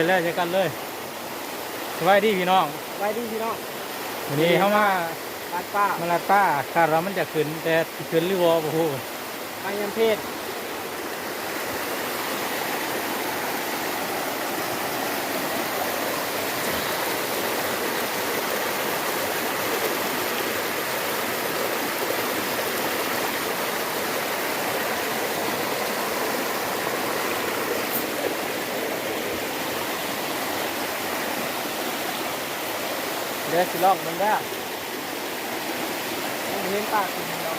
แล้วจะกันเลยสบายดีพี่น้องไว้ดีพี่น้องวันนี้เขามาบ้านป้ามาลาดป้าคาดว่ามันจะขึ้นแต่ขึ้นหรือวอโอ้โหมายำเพชรเดี๋ยวสิลองมันได้เห็นปากคุณเรา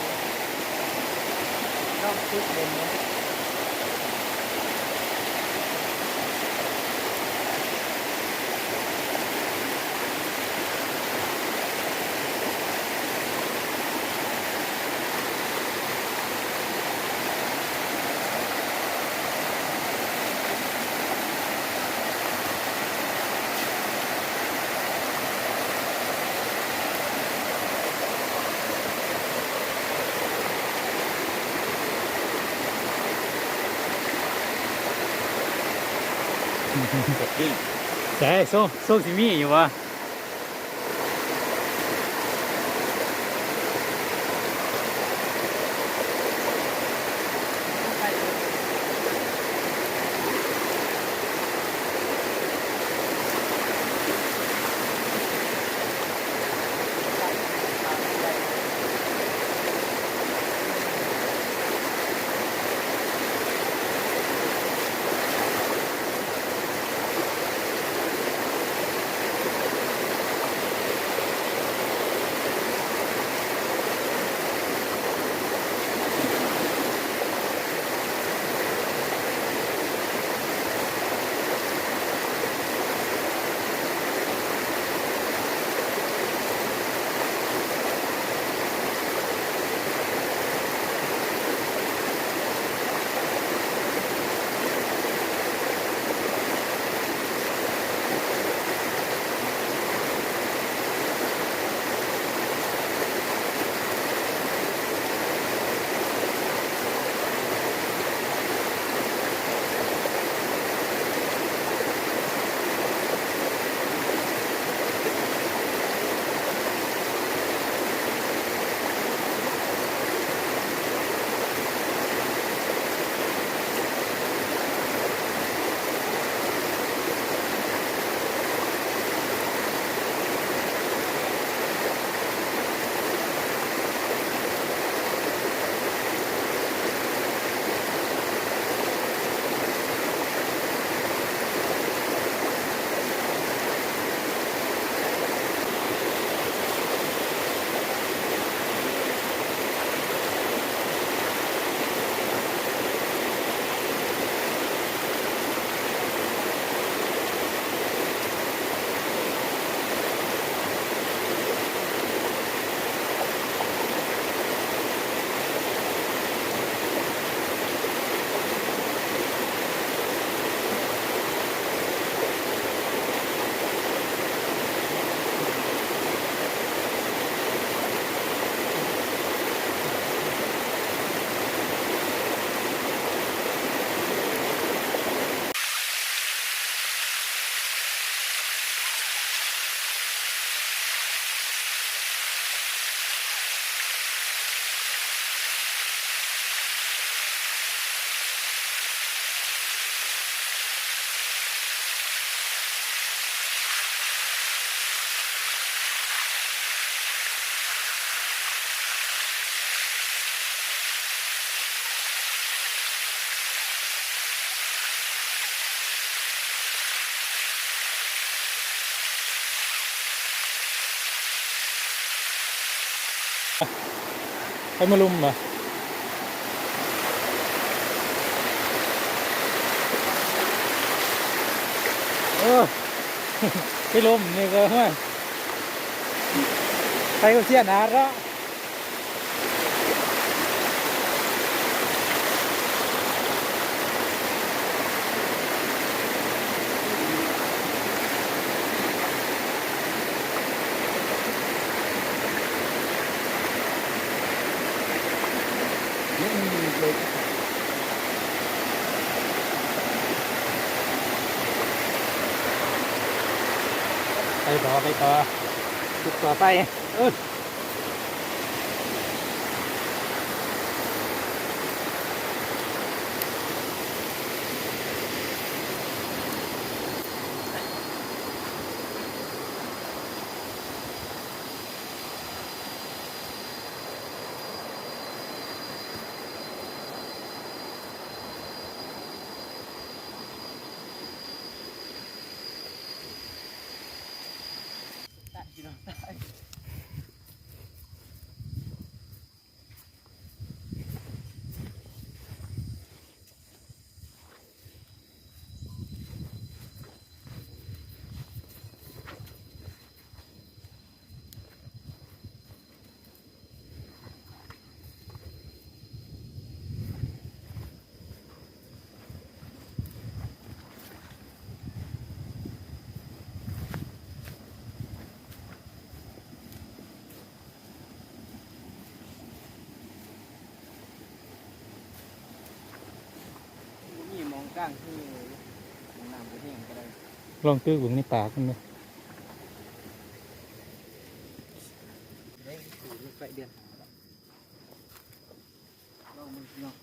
ลองคิดเด่นนะแต่โซ่สิมีอยู่วะไปมาลุมอ่ะไปลุมนี่ก็ไม่ไปก็เสียนาระ ไปต่อจุดต่อไปตัดพี่น้องตาย มีมองกลางที่มองน้ำไปแห้งก็ได้ ลองตื้อเบิ่งในปากมันเลย ได้สูงไปเดือนหาแล้วลองมึงเนาะ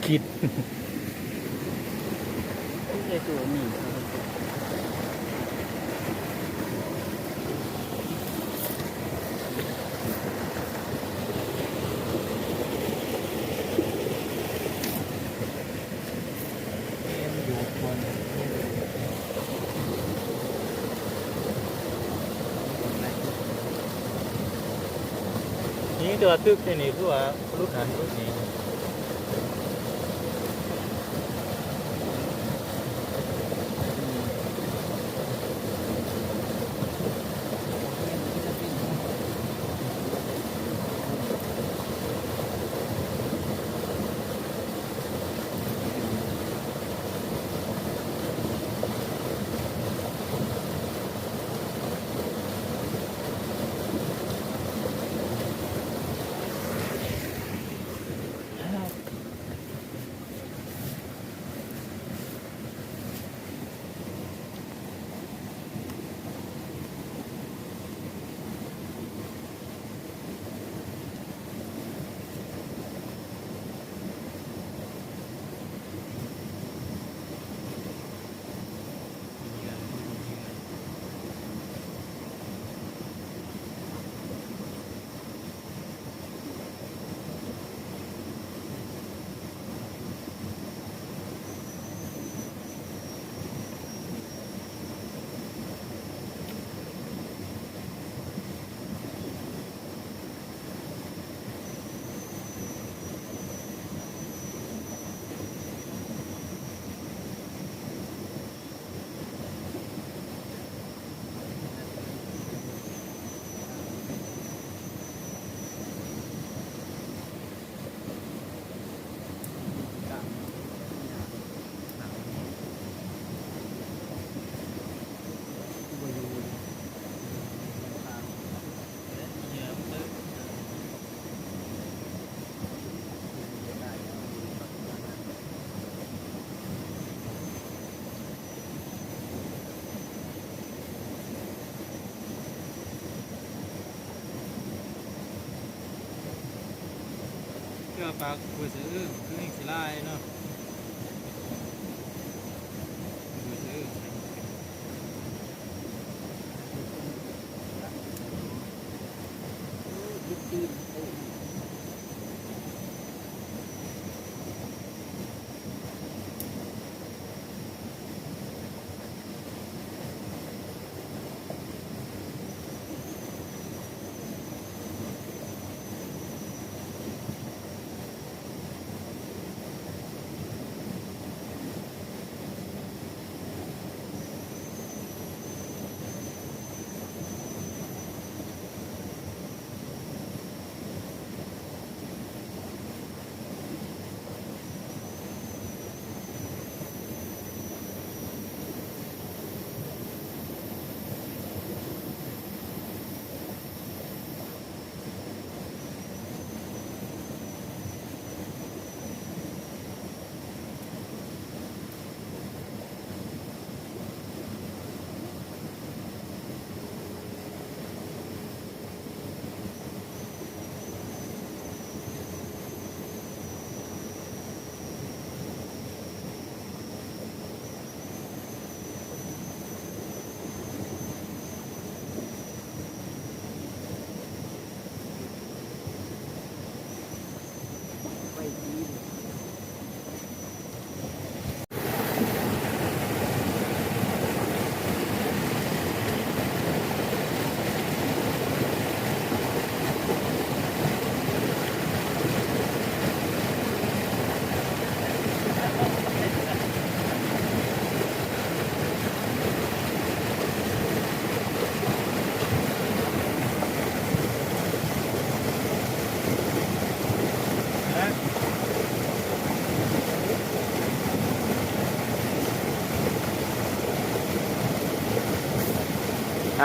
คิด ที่จะตัวมีอยู่บน นี่ตัวทึกนี่คือว่ารุดหันรุดนี้เพื่อปากบัวซื้อคือสิลายเนาะบัวซื้อ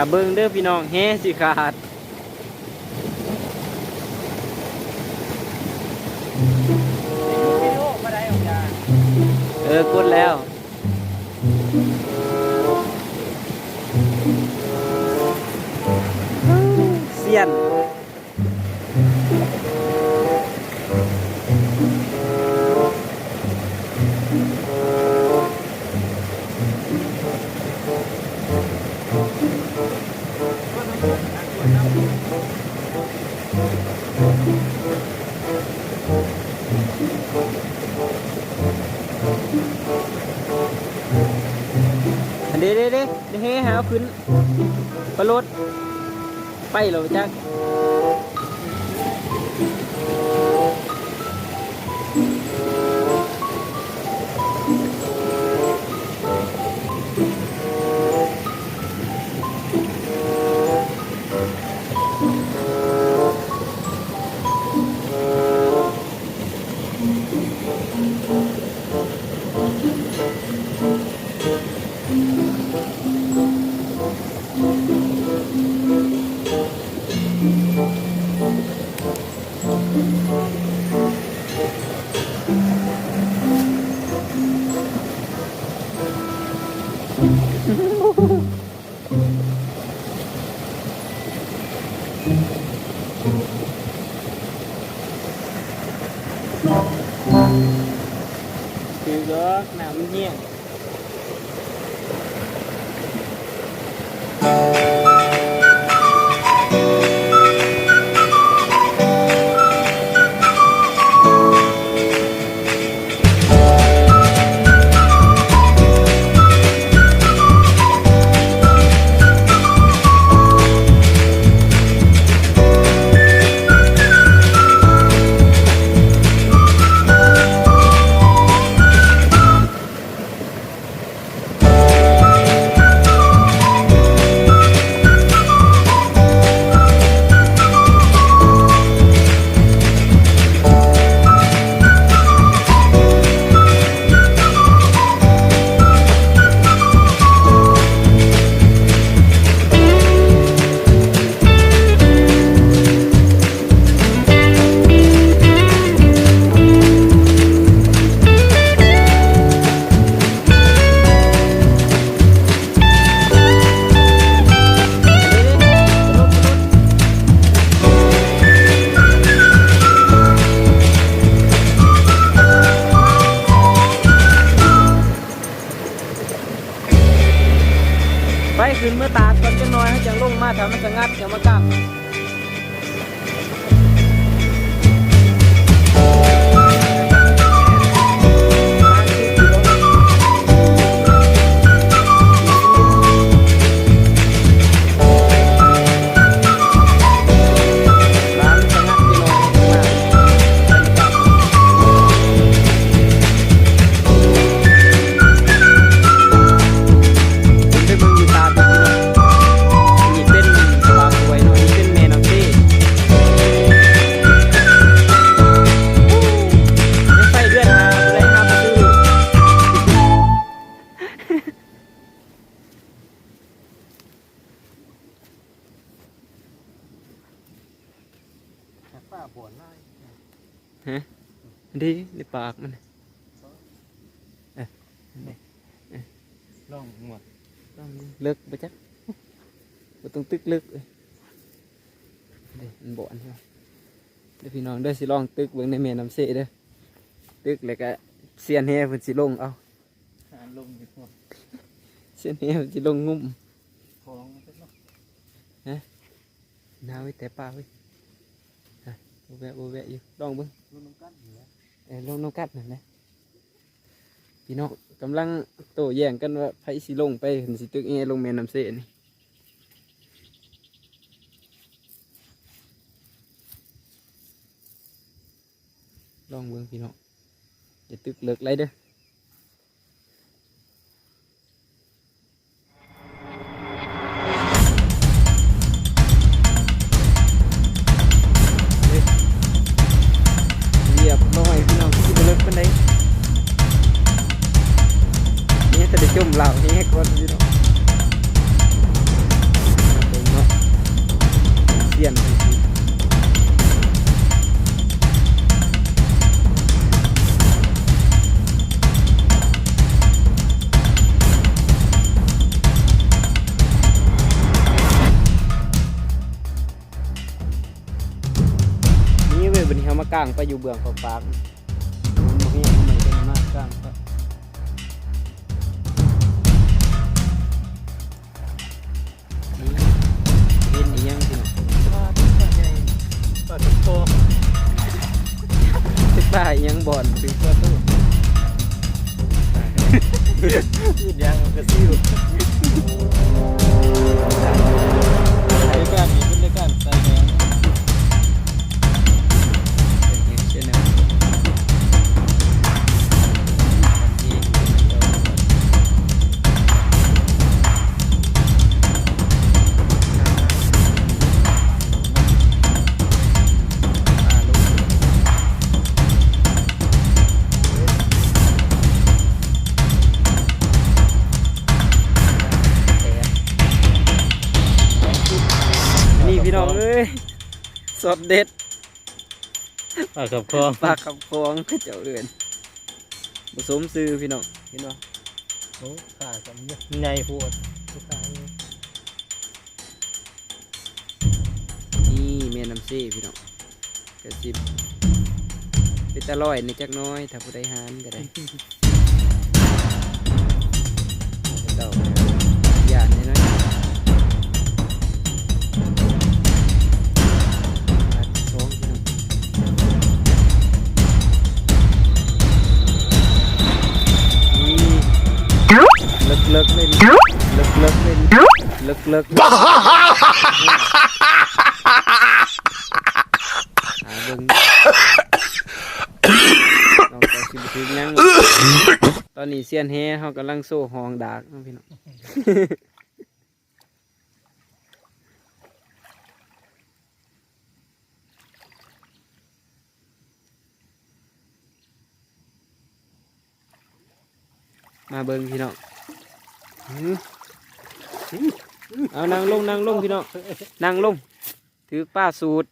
เบิ่งเด้อพี่น้องแฮ่สิขาดกดแล้วเสียน เด้เฮ้หาขึ้นปลาโลดไปเราจักคือก็น้ำเหี้ยไปขึ้นเมื่อตาก่อนจะน้อยให้จังลงมาแถวมันจะงัดจะมากั้งป้าบ่นไล่ฮะดีในปากมันล่องหมดล่องเลิกไปจักบ่ต้องตึกลึกเลยเดี๋ยวมันบ่นใช่ไหมเดี๋ยวพี่น้องเด้อสิลองตึกเบิ่งในแม่น้ำเสเด้อตึกแล้วก็เสียนแห่เพิ่นสิลงเอาลงอยู่หมดเสียนแห่เพิ่นสิลงงุ่มของมันเป็นเนาะฮะน้าไว้แต่ป้าไว้โบแวะอยู่ลองเบิ้งลงน้ำกัดอยู่แล้วลงน้ำกัดนั่นแหละพี่น้องกำลังโต้แย่งกันว่าไผสิลงไปเห็นสิตึกเอลงแม่น้ำเสนี่ลองเบิ้งพี่น้องอย่าตึกเลิกไรเด้อจุ่มเหล่านี้ให้คนพี่น้องเสียนนี่เว้ยวันนี้เขามากางไปอยู่เบื้องของปากนี่ทำไมเป็นมากกางป้ายังบ่อนถึงประตูยืดยางกระซิว รายการนี้เป็นรายการใส่แหง เช่นนั้นนี่พี่น้องเอ้ยสดเด็ด ปากกับคลอง ปลาขับคลองเจ้าเอื่นผสมซื้อพี่น้องเห็นป่ะ โอ้ขากับใหญ่โพดขา นี่เมนน้ำซี่พี่น้องกระสิบเป็นตะลอยในจักน้อยถ้าผู้ใดหานก็ได้เต่าหยาดน้อยๆอัดสองพี่น้องนี่เลิกเลยเลิกเลยเลิกหาเบิ่งน้องก็สิบถึงยังตอนนี้เซียนแฮเขากำลังโซ่หองดากเนาะพี่น้องมาเบิ่งพี่น้องเอานั่งลงพี่น้องนั่งลงถือป้าสูตร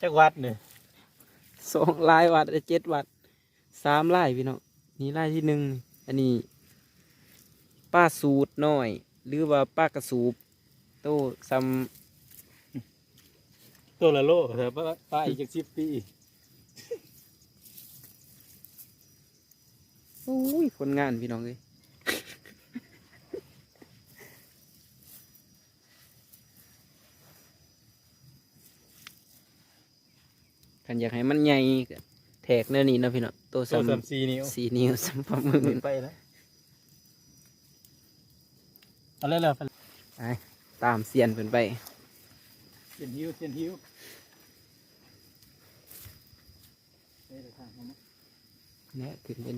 จักวัดเนี่ย 2 ลายวัด7 วัด 3 ลายพี่น้องนี่ลายที่ 1อันนี้ป้าสูตรน้อยหรือว่าป้ากระสูบโตซ้ ตัวละโลแต่ป้าอีกจาก10 ปี ำอุ้ยคนงานพี่น้องเลยคันอยากให้มันใหญ่ก็แทกเนื้อนี่เนาะพี่น้องโต ตัว ซ้ำ 4 นิ้ว 4 นิ้วซ้ำฝ่ามือ ไปแล้วเอาเลยเหรอ ไปตามเซียนเพิ่นไป เส้นหิวเส้นหิวเฮ้ยเดี๋ยวทางเขามา เนี่ยขึ้นเป็น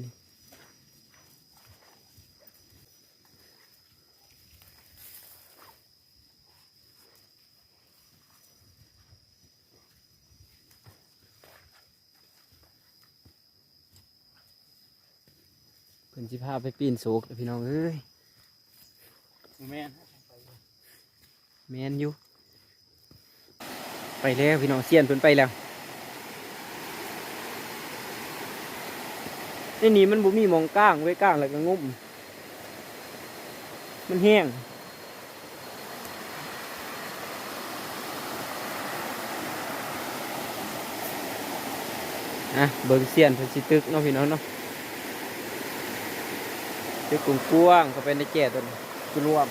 เพิ่นสิพาไปปีนโศกเด้อพี่น้องเอ้ย แม่น แมนอยู่ไปแล้วพี่น้องเซียนเพิ่นไปแล้วในนี่มันบ่มีหมองก้างไว้ก้างแล้วก็งุ่มมันแห้งเบิ่งเซียนเพิ่นสิตึกเนาะพี่น้องเนาะตึกกว้างๆเข้าไปในแก่ตัวนี้คือรวม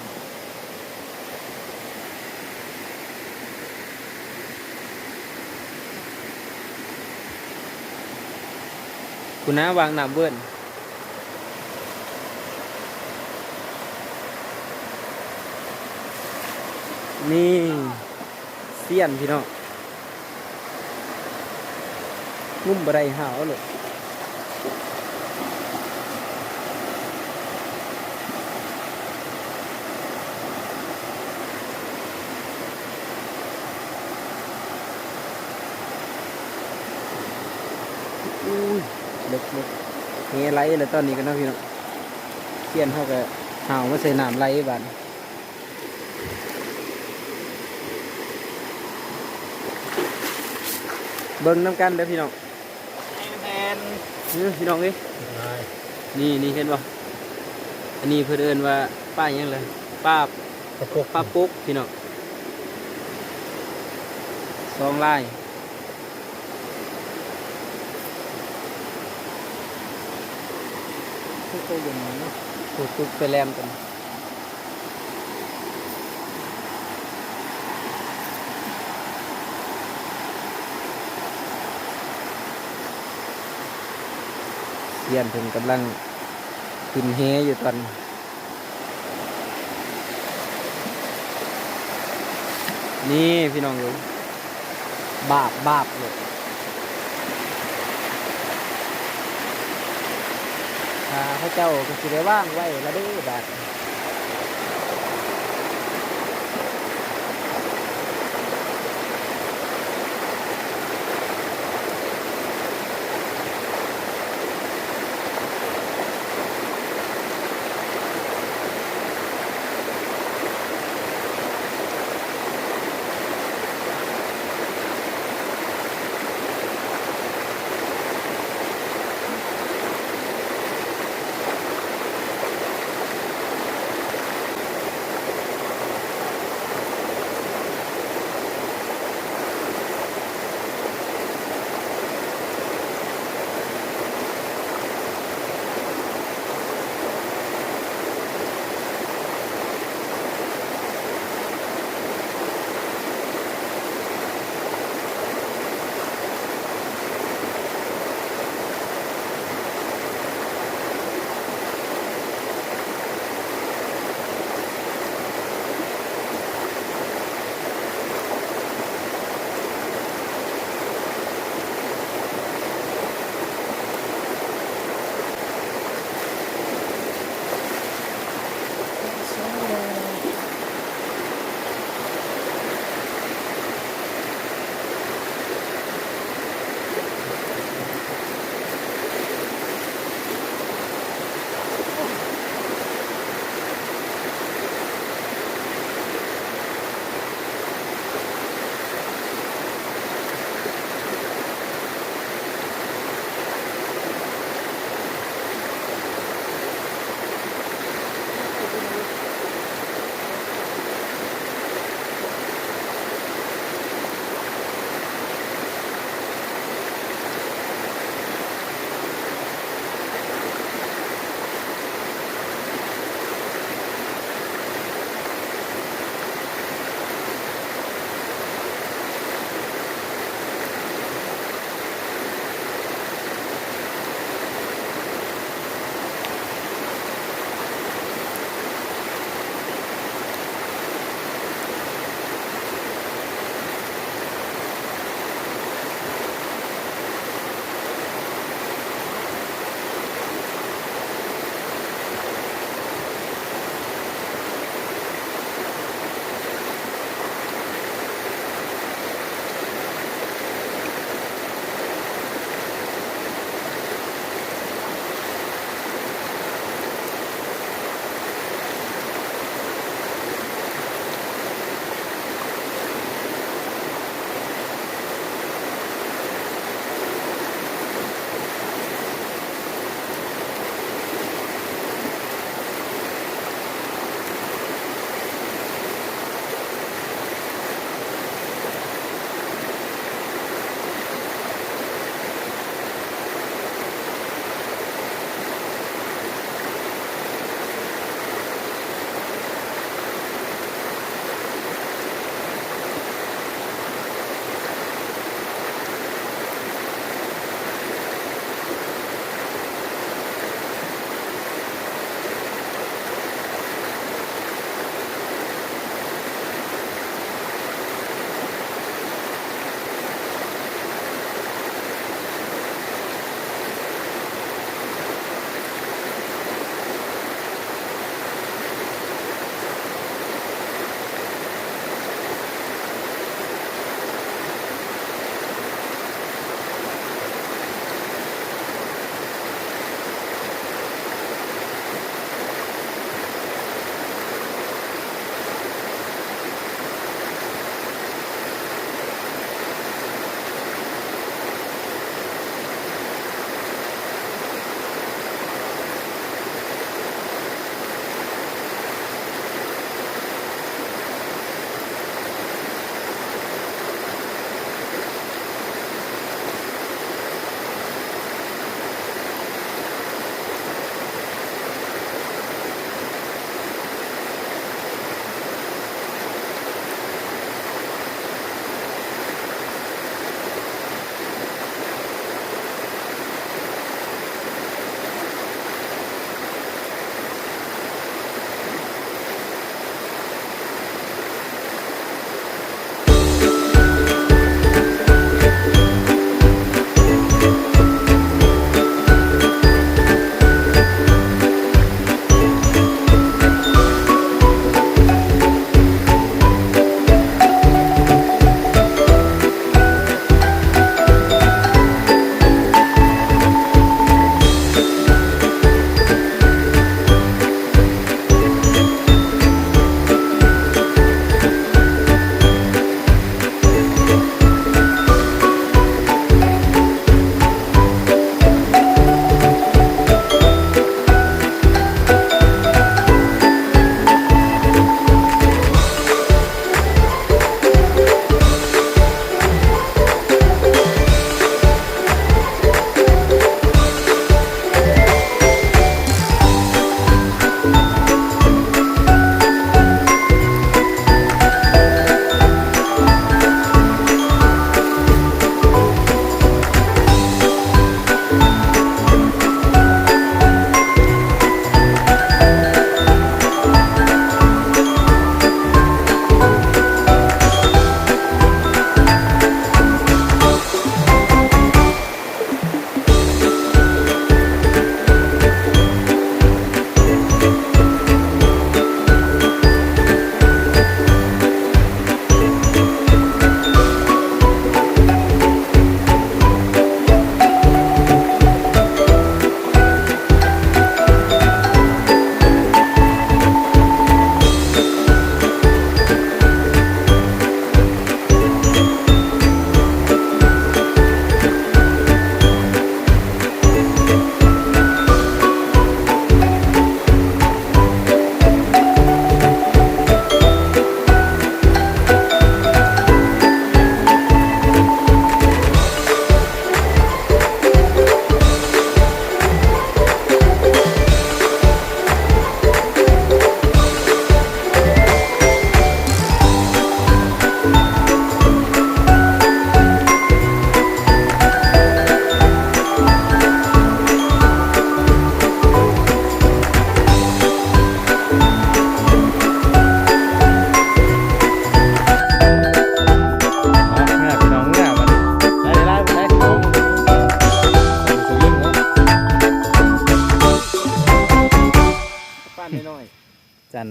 คุณน้าวางน้ำเบิ้ลนี่เสี้ยนพี่น้องงุ่มบะไรหาวเลยอุ้ยเล็กเฮไหลเลยตอนนี้กันนะพี่น้องเสี้ยนเขาก็หาวมาใส่น้ำไหลบานเบิ้งน้ำกันเด้อพี่น้องพี่น้องเอ้ยนี่เห็นป่ะอันนี้เพื่อนเอิ้นว่าป้าหยังเลยป้าปุ๊กพี่น้อง2 ลายตัวอย่างนี้เนาะ ถูกไปแลมกันเซียนเพิ่นกำลังขึ้นเฮอยู่ตอน นี่พี่น้องเลยบาบเลยพระเจ้าก็สิได้ว่างไว้ละเด้อบาด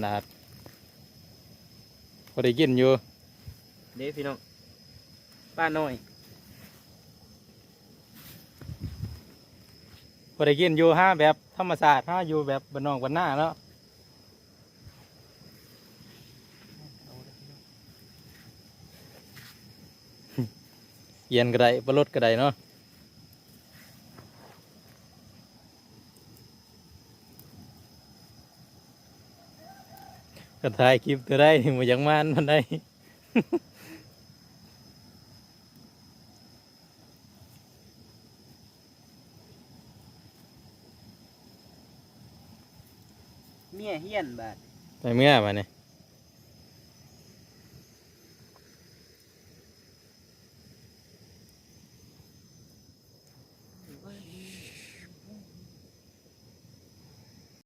นาดพอได้กินอยู่ เด้พี่น้องป้าน้อย พอได้กินอยู่ห้าแบบธรรมศาสตร์ห้าอยู่แบบบ้านนอกบ้านหน้าเนาะเย็นก็ได้ปลดก็ได้เนาะก็ถ่ายคลิปตัวได้นี่มันยังมันได้ เมียเฮียนบาด ไปเมื่อมาเนี่ย